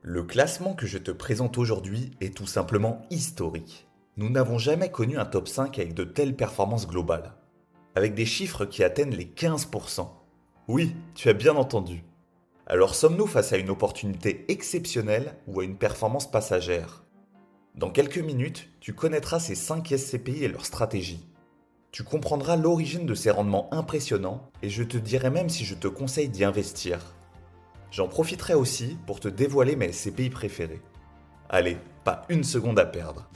Le classement que je te présente aujourd'hui est tout simplement historique. Nous n'avons jamais connu un top 5 avec de telles performances globales. Avec des chiffres qui atteignent les 15%. Oui, tu as bien entendu. Alors sommes-nous face à une opportunité exceptionnelle ou à une performance passagère? Dans quelques minutes, tu connaîtras ces 5 SCPI et leur stratégie. Tu comprendras l'origine de ces rendements impressionnants et je te dirai même si je te conseille d'y investir. J'en profiterai aussi pour te dévoiler mes SCPI préférés. Allez, pas une seconde à perdre.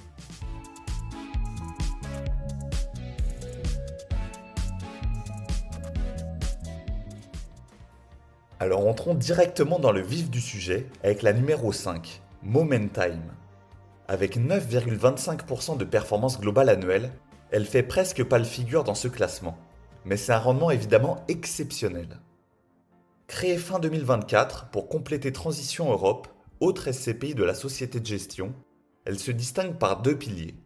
Alors entrons directement dans le vif du sujet avec la numéro 5, Momentime. Avec 9,25% de performance globale annuelle, elle fait presque pas le figure dans ce classement. Mais c'est un rendement évidemment exceptionnel. Créée fin 2024 pour compléter Transition Europe, autre SCPI de la société de gestion, elle se distingue par deux piliers.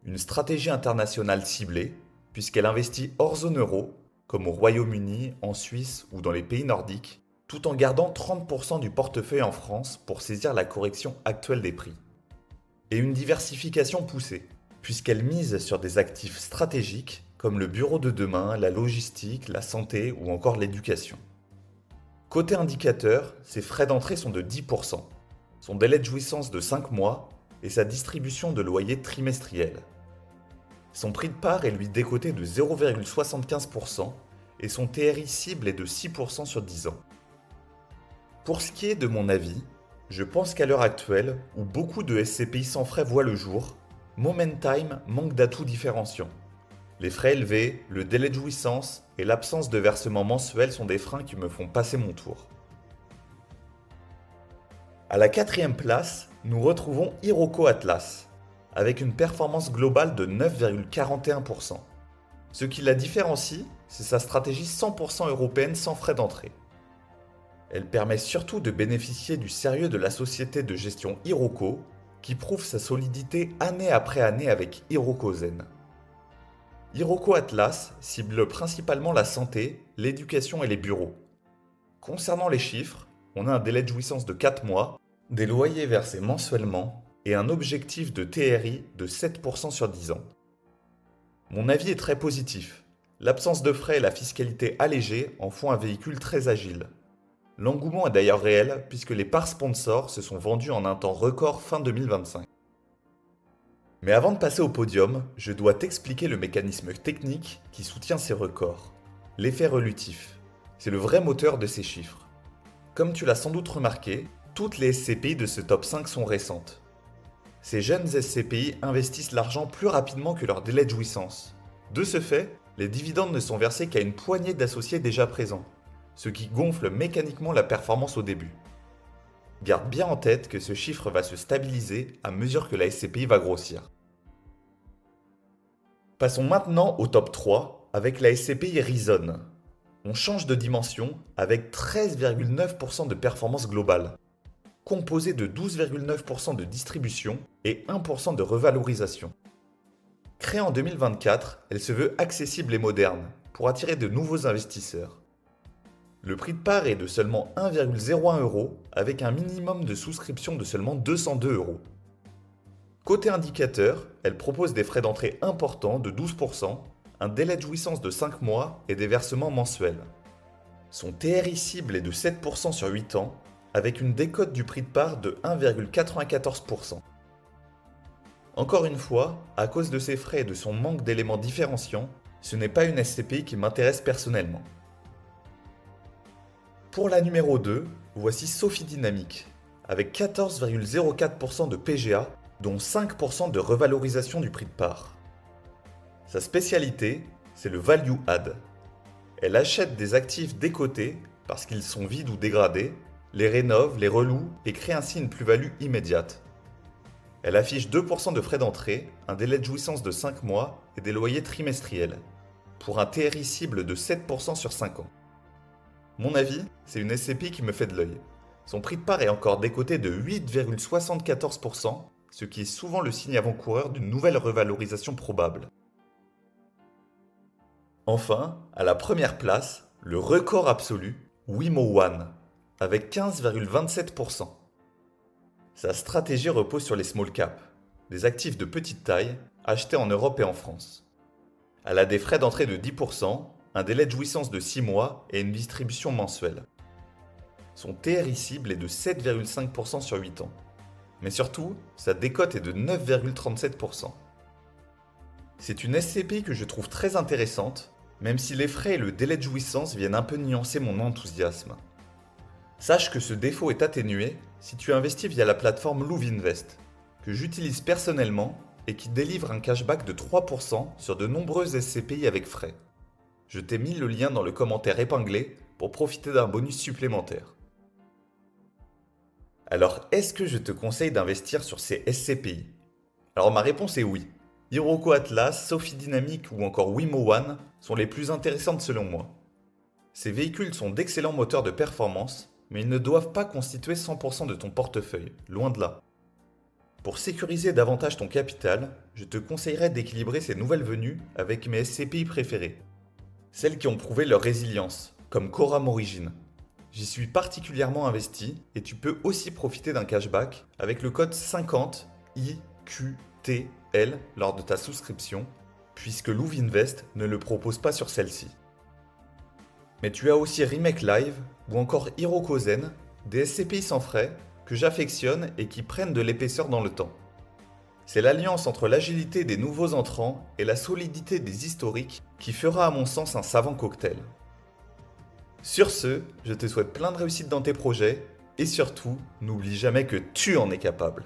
Une stratégie internationale ciblée, puisqu'elle investit hors zone euro, comme au Royaume-Uni, en Suisse ou dans les pays nordiques, tout en gardant 30% du portefeuille en France pour saisir la correction actuelle des prix. Et une diversification poussée, puisqu'elle mise sur des actifs stratégiques comme le bureau de demain, la logistique, la santé ou encore l'éducation. Côté indicateur, ses frais d'entrée sont de 10%, son délai de jouissance de 5 mois et sa distribution de loyer trimestriel. Son prix de part est lui décoté de 0,75% et son TRI cible est de 6% sur 10 ans. Pour ce qui est de mon avis, je pense qu'à l'heure actuelle, où beaucoup de SCPI sans frais voient le jour, Momentime manque d'atouts différenciants. Les frais élevés, le délai de jouissance et l'absence de versement mensuel sont des freins qui me font passer mon tour. À la quatrième place, nous retrouvons Iroko Atlas, avec une performance globale de 9,41%. Ce qui la différencie, c'est sa stratégie 100% européenne sans frais d'entrée. Elle permet surtout de bénéficier du sérieux de la société de gestion Iroko, qui prouve sa solidité année après année avec Hirokozen. Iroko Atlas cible principalement la santé, l'éducation et les bureaux. Concernant les chiffres, on a un délai de jouissance de 4 mois, des loyers versés mensuellement et un objectif de TRI de 7% sur 10 ans. Mon avis est très positif. L'absence de frais et la fiscalité allégée en font un véhicule très agile. L'engouement est d'ailleurs réel puisque les parts sponsors se sont vendues en un temps record fin 2025. Mais avant de passer au podium, je dois t'expliquer le mécanisme technique qui soutient ces records. L'effet relutif. C'est le vrai moteur de ces chiffres. Comme tu l'as sans doute remarqué, toutes les SCPI de ce top 5 sont récentes. Ces jeunes SCPI investissent l'argent plus rapidement que leur délai de jouissance. De ce fait, les dividendes ne sont versés qu'à une poignée d'associés déjà présents, ce qui gonfle mécaniquement la performance au début. Garde bien en tête que ce chiffre va se stabiliser à mesure que la SCPI va grossir. Passons maintenant au top 3 avec la SCPI Reason. On change de dimension avec 13,9% de performance globale, composée de 12,9% de distribution et 1% de revalorisation. Créée en 2024, elle se veut accessible et moderne pour attirer de nouveaux investisseurs. Le prix de part est de seulement 1,01 € avec un minimum de souscription de seulement 202 €. Côté indicateur, elle propose des frais d'entrée importants de 12%, un délai de jouissance de 5 mois et des versements mensuels. Son TRI cible est de 7% sur 8 ans avec une décote du prix de part de 1,94%. Encore une fois, à cause de ses frais et de son manque d'éléments différenciants, ce n'est pas une SCPI qui m'intéresse personnellement. Pour la numéro 2, voici Sophie Dynamic, avec 14,04% de PGA, dont 5% de revalorisation du prix de part. Sa spécialité, c'est le value add. Elle achète des actifs décotés parce qu'ils sont vides ou dégradés, les rénove, les reloue et crée ainsi une plus-value immédiate. Elle affiche 2% de frais d'entrée, un délai de jouissance de 5 mois et des loyers trimestriels, pour un TRI cible de 7% sur 5 ans. Mon avis, c'est une SCPI qui me fait de l'œil. Son prix de part est encore décoté de 8,74%, ce qui est souvent le signe avant-coureur d'une nouvelle revalorisation probable. Enfin, à la première place, le record absolu, Wimo One, avec 15,27%. Sa stratégie repose sur les small caps, des actifs de petite taille achetés en Europe et en France. Elle a des frais d'entrée de 10%, un délai de jouissance de 6 mois et une distribution mensuelle. Son TRI cible est de 7,5% sur 8 ans. Mais surtout, sa décote est de 9,37%. C'est une SCPI que je trouve très intéressante, même si les frais et le délai de jouissance viennent un peu nuancer mon enthousiasme. Sache que ce défaut est atténué si tu investis via la plateforme Louvinvest, que j'utilise personnellement et qui délivre un cashback de 3% sur de nombreuses SCPI avec frais. Je t'ai mis le lien dans le commentaire épinglé pour profiter d'un bonus supplémentaire. Alors, est-ce que je te conseille d'investir sur ces SCPI? Alors ma réponse est oui. Iroko Atlas, Sophie Dynamic ou encore Wimo One sont les plus intéressantes selon moi. Ces véhicules sont d'excellents moteurs de performance, mais ils ne doivent pas constituer 100% de ton portefeuille, loin de là. Pour sécuriser davantage ton capital, je te conseillerais d'équilibrer ces nouvelles venues avec mes SCPI préférées. Celles qui ont prouvé leur résilience, comme Coram Origin. J'y suis particulièrement investi et tu peux aussi profiter d'un cashback avec le code 50IQTL lors de ta souscription, puisque Louvinvest ne le propose pas sur celle-ci. Mais tu as aussi Remake Live ou encore Iroko Zen, des SCPI sans frais que j'affectionne et qui prennent de l'épaisseur dans le temps. C'est l'alliance entre l'agilité des nouveaux entrants et la solidité des historiques qui fera à mon sens un savant cocktail. Sur ce, je te souhaite plein de réussite dans tes projets et surtout, n'oublie jamais que tu en es capable.